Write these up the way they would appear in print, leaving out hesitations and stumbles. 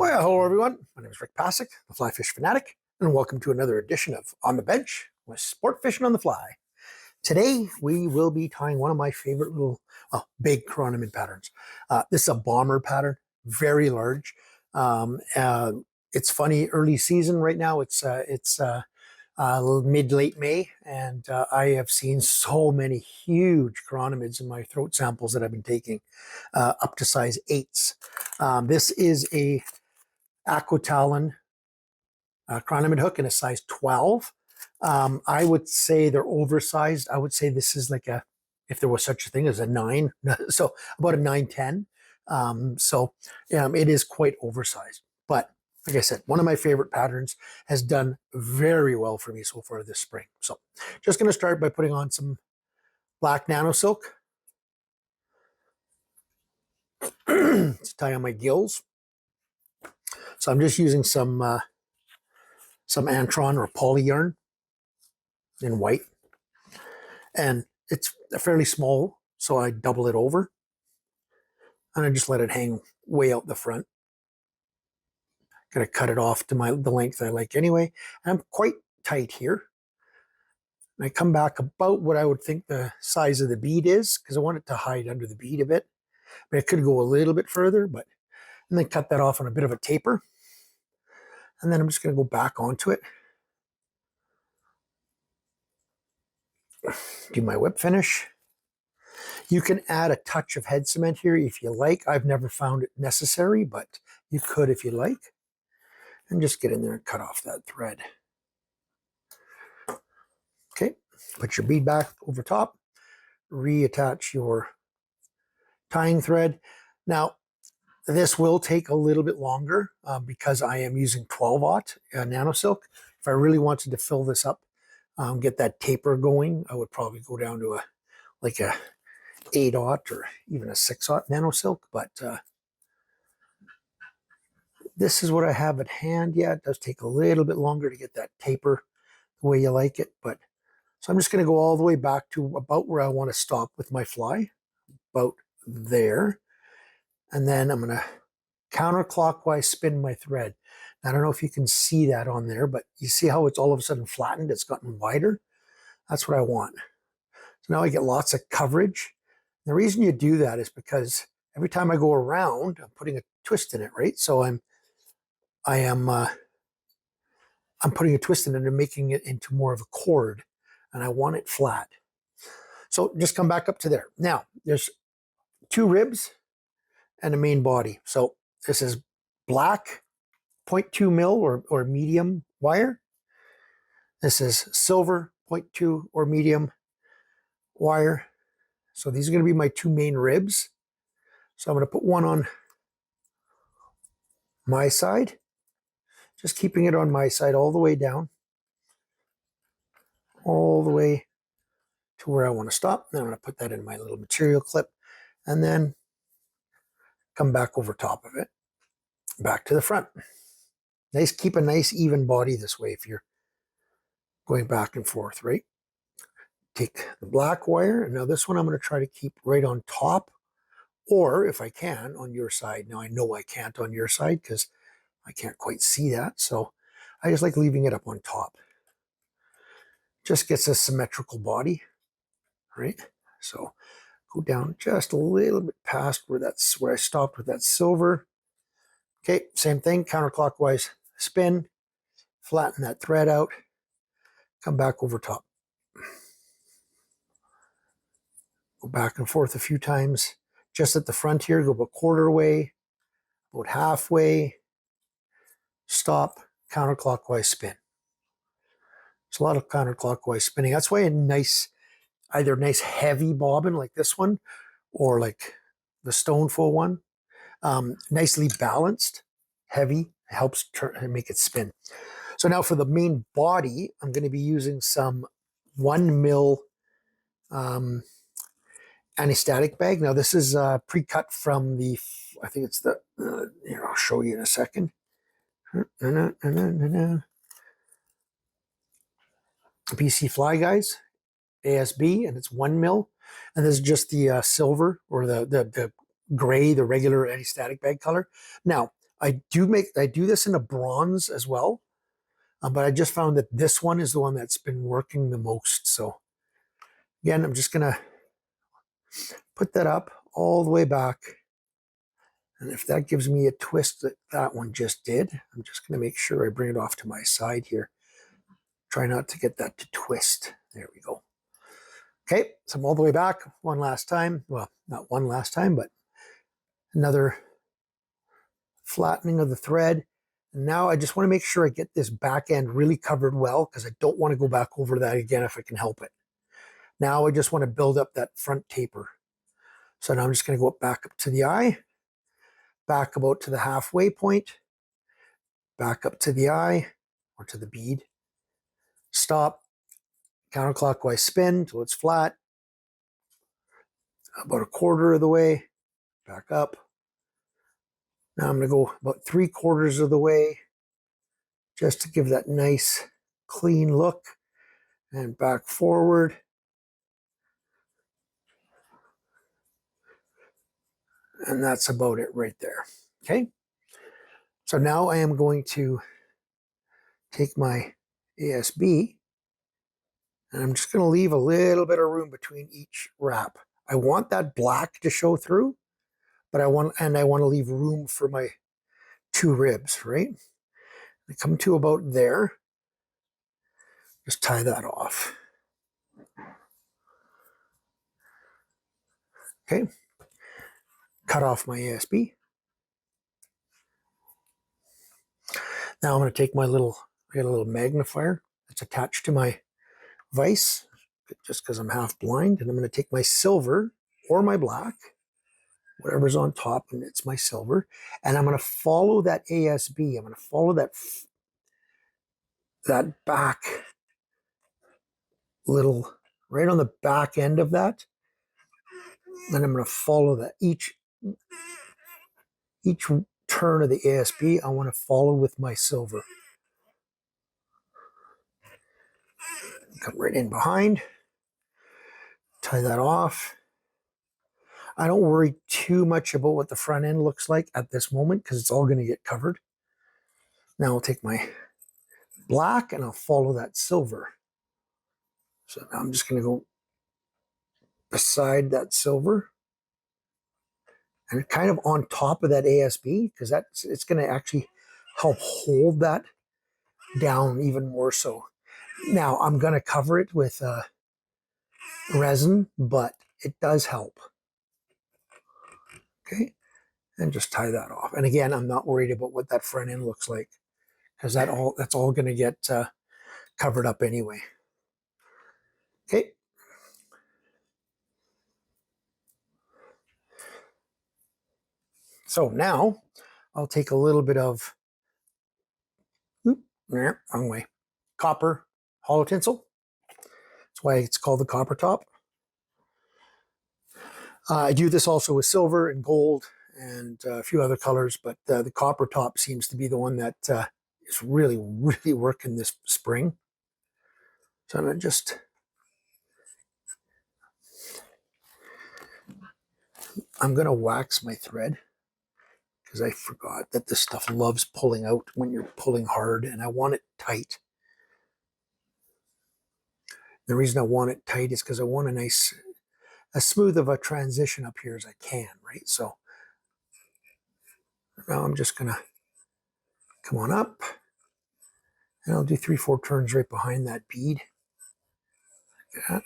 Well, yeah, hello everyone. My name is Rick Passek, the Fly Fish Fanatic, and welcome to another edition of On the Bench with Sport Fishing on the Fly. Today we will be tying one of my favorite little, big Chironomid patterns. This is a bomber pattern, very large. It's funny, early season right now. It's mid-late May, and I have seen so many huge chironomids in my throat samples that I've been taking, up to size 8s. This is a Aquatalon chironomid hook in a size 12. I would say they're oversized. I would say this is like a, if there was such a thing as a 9, so about a 9-10. It is quite oversized. But like I said, one of my favorite patterns, has done very well for me so far this spring. So just going to start by putting on some black nano silk to tie on my gills. So I'm just using some Antron or poly yarn in white, and it's fairly small, so I double it over and I just let it hang way out the front. Gonna cut it off to the length I like anyway. And I'm quite tight here. And I come back about what I would think the size of the bead is, because I want it to hide under the bead a bit. But it could go a little bit further, and then cut that off on a bit of a taper. And then I'm just gonna go back onto it. Do my whip finish. You can add a touch of head cement here if you like. I've never found it necessary, but you could if you like. And just get in there and cut off that thread. Okay, put your bead back over top, reattach your tying thread. Now, this will take a little bit longer because I am using 12-aught nano silk. If I really wanted to fill this up, get that taper going, I would probably go down to a 8-aught or even a 6-aught nano silk, but this is what I have at hand. Yeah, it does take a little bit longer to get that taper the way you like it, but so I'm just going to go all the way back to about where I want to stop with my fly, about there, and then I'm going to counterclockwise spin my thread. I don't know if you can see that on there, but you see how it's all of a sudden flattened? It's gotten wider. That's what I want. So now I get lots of coverage. The reason you do that is because every time I go around, I'm putting a twist in it, right? So I'm putting a twist in it and making it into more of a cord, and I want it flat. So just come back up to there. Now, there's 2 ribs and a main body. So this is black 0.2 mil or medium wire. This is silver 0.2 or medium wire. So these are going to be my 2 main ribs. So I'm going to put one on my side, just keeping it on my side all the way down, all the way to where I want to stop. Then I'm going to put that in my little material clip and then come back over top of it, back to the front. Nice, keep a nice even body this way if you're going back and forth, right? Take the black wire, and now this one I'm going to try to keep right on top, or if I can, on your side. Now I know I can't on your side because I can't quite see that, so I just like leaving it up on top. Just gets a symmetrical body, right? So go down just a little bit past where I stopped with that silver. Okay, same thing, counterclockwise spin, flatten that thread out, come back over top. Go back and forth a few times. Just at the front here, go about quarter way, about halfway, stop, counterclockwise spin. It's a lot of counterclockwise spinning. That's why either nice heavy bobbin like this one, or like the Stoneful one, nicely balanced, heavy, helps make it spin. So now for the main body, I'm going to be using some 1 mil anti-static bag. Now this is pre-cut from the, I think it's the, here, I'll show you in a second. BC Fly Guys, ASB, and it's 1 mil. And this is just the silver or the gray, the regular anti-static bag color. Now, I do this in a bronze as well, but I just found that this one is the one that's been working the most. So again, I'm just gonna put that up all the way back. And if that gives me a twist that one just did, I'm just gonna make sure I bring it off to my side here. Try not to get that to twist. There we go. Okay, so I'm all the way back one last time. Well, not one last time, but another flattening of the thread. And now I just want to make sure I get this back end really covered well, because I don't want to go back over that again if I can help it. Now I just want to build up that front taper. So now I'm just going to go back up to the eye, back about to the halfway point, back up to the eye or to the bead, stop, counterclockwise spin till it's flat, about a quarter of the way, back up. Now I'm going to go about 3/4 of the way just to give that nice clean look, and back forward. And that's about it right there. Okay. So now I am going to take my ASB and I'm just going to leave a little bit of room between each wrap. I want that black to show through, but I want to leave room for my 2 ribs, right? I come to about there. Just tie that off. Okay. Cut off my ASB. Now I'm going to take my little, I got a little magnifier that's attached to my vise, just because I'm half blind, and I'm going to take my silver or my black, whatever's on top, and it's my silver, and I'm going to follow that ASB. I'm going to follow that back little, right on the back end of that, and I'm going to follow that each turn of the ASB. I want to follow with my silver. Come right in behind, tie that off. I don't worry too much about what the front end looks like at this moment, because it's all going to get covered. Now I'll take my black and I'll follow that silver. So now I'm just going to go beside that silver and kind of on top of that ASB, because it's going to actually help hold that down even more so. Now I'm going to cover it with resin, but it does help. Okay, and just tie that off. And again, I'm not worried about what that front end looks like, because that's all going to get covered up anyway. Okay. So now I'll take a little bit of, wrong way, copper hollow tinsel. That's why it's called the copper top. I do this also with silver and gold and a few other colors, but the copper top seems to be the one that is really, really working this spring. So I'm going to wax my thread, because I forgot that this stuff loves pulling out when you're pulling hard, and I want it tight. The reason I want it tight is because I want as smooth of a transition up here as I can, right? So now I'm just gonna come on up, and I'll do 3-4 turns right behind that bead. Like that.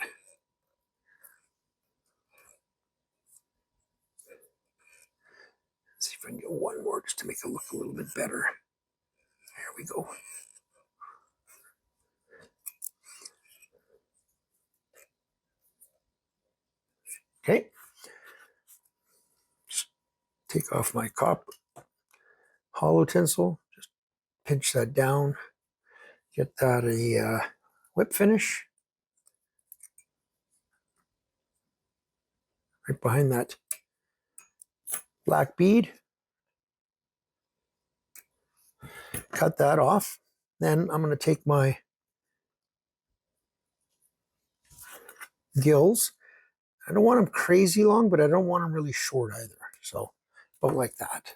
Let's see if I can get one more just to make it look a little bit better. There we go. Okay. Just take off my copper hollow tinsel, just pinch that down, get that a whip finish right behind that black bead. Cut that off. Then I'm going to take my gills. I don't want them crazy long, but I don't want them really short either. So about like that.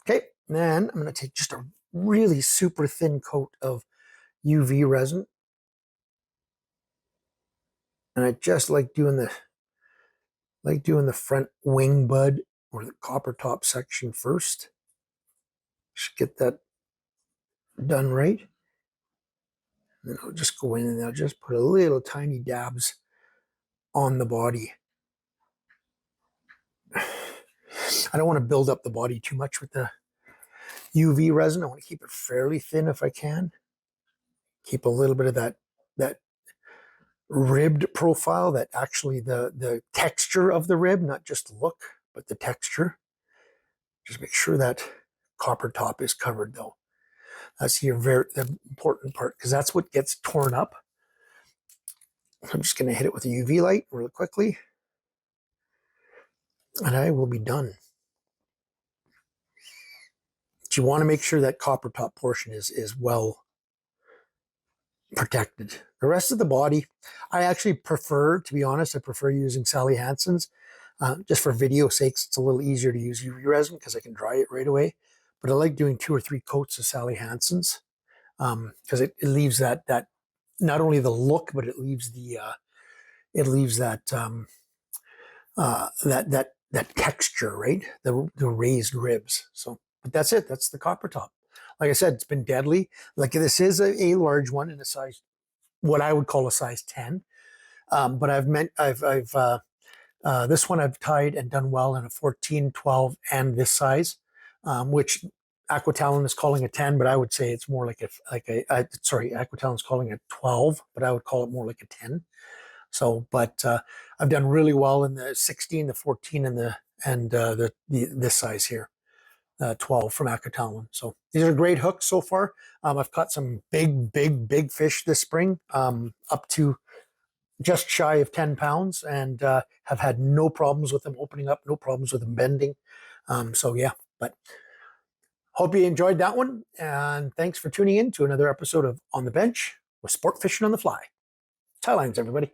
Okay, And then I'm going to take just a really super thin coat of UV resin. And I just like doing the front wing bud or the copper top section first. Just get that done right. And then I'll just go in and I'll just put a little tiny dabs on the body. I don't want to build up the body too much with the UV resin. I want to keep it fairly thin if I can. Keep a little bit of that ribbed profile, that actually the texture of the rib, not just the look, but the texture. Just make sure that copper top is covered though. That's the important part because that's what gets torn up. I'm just going to hit it with a UV light really quickly and I will be done. But you want to make sure that copper top portion is well protected. The rest of the body, I actually prefer, to be honest, I prefer using Sally Hansen's. Just for video sakes, it's a little easier to use UV resin because I can dry it right away. But I like doing 2 or 3 coats of Sally Hansen's because it leaves that not only the look, but it leaves that that texture, right? The raised ribs. So, but that's it. That's the copper top. Like I said, it's been deadly. Like this is a large one in a size, what I would call a size 10. But this one I've tied and done well in a 14, 12, and this size, which Aquatalon is calling a 10, but I would say it's more like Aquatalon is calling it 12, but I would call it more like a 10. So, but I've done really well in the 16, the 14, and this size here, 12 from Aquatalon. So these are great hooks so far. I've caught some big fish this spring, up to just shy of 10 pounds, and have had no problems with them opening up, no problems with them bending. So yeah, but hope you enjoyed that one, and thanks for tuning in to another episode of On the Bench with Sport Fishing on the Fly. Tie lines, everybody.